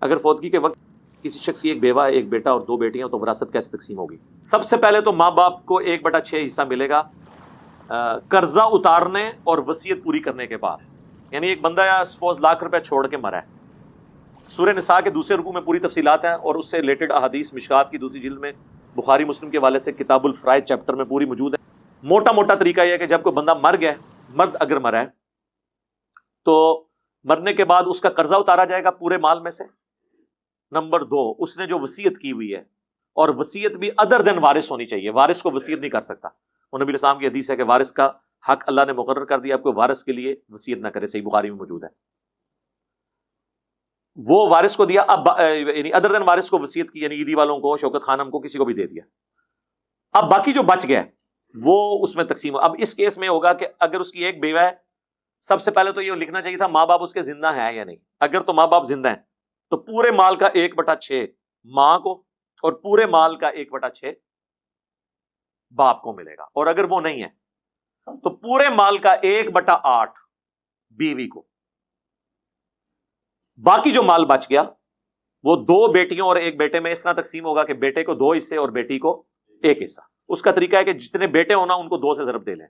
اگر فوتگی کے وقت کسی شخص کی ایک بیوہ، ایک بیٹا اور دو بیٹیاں، تو وراثت کیسے تقسیم ہوگی؟ سب سے پہلے تو ماں باپ کو 1/6 حصہ ملے گا قرضہ اتارنے اور وصیت پوری کرنے کے بعد. یعنی ایک بندہ سپوز ₹1,00,000 چھوڑ کے مرا ہے. سورہ نساء کے دوسرے رکوع میں پوری تفصیلات ہیں، اور اس سے ریلیٹڈ احادیث مشکات کی دوسری جلد میں بخاری مسلم کے حوالے سے کتاب الفرائض چیپٹر میں پوری موجود ہے. موٹا موٹا طریقہ یہ ہے کہ جب کوئی بندہ مر گیا، مرد اگر مرا ہے، تو مرنے کے بعد اس کا قرضہ اتارا جائے گا پورے مال میں سے. نمبر 2، اس نے جو وصیت کی ہوئی ہے، اور وصیت بھی ادر دین وارث ہونی چاہیے، وارث کو وصیت نہیں کر سکتا. اور نبی علیہ السلام کی حدیث ہے کہ وارث کا حق اللہ نے مقرر کر دیا، آپ کو وارث کے لیے وصیت نہ کرے، صحیح بخاری میں موجود ہے. وہ وارث کو دیا، اب یعنی ادر دین وارث کو وصیت کی، یعنی عیدی والوں کو، شوکت خانم کو، کسی کو بھی دے دیا. اب باقی جو بچ گیا وہ اس میں تقسیم ہو. اب اس کیس میں ہوگا کہ اگر اس کی ایک بیوہ ہے، سب سے پہلے تو یہ لکھنا چاہیے تھا ماں باپ اس کے زندہ ہیں یا نہیں. اگر تو ماں باپ زندہ ہیں تو پورے مال کا 1/6 ماں کو اور پورے مال کا 1/6 باپ کو ملے گا. اور اگر وہ نہیں ہے تو پورے مال کا 1/8 بیوی کو. باقی جو مال بچ گیا وہ 2 بیٹیوں اور 1 بیٹے میں اس طرح تقسیم ہوگا کہ بیٹے کو 2 حصے اور بیٹی کو 1 حصہ. اس کا طریقہ ہے کہ جتنے بیٹے ہونا ان کو 2 سے ضرب دے لیں.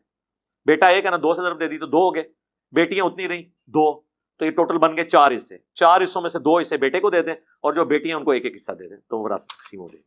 بیٹا 1 ہے نا، 2 سے ضرب دے دی تو 2 ہو گئے. بیٹیاں اتنی رہیں 2، تو یہ ٹوٹل بن گئے 4 حصے. 4 حصوں میں سے 2 حصے بیٹے کو دے دیں، اور جو بیٹیاں ان کو 1 حصہ دے دیں، تو وراثت تقسیم ہو گئی.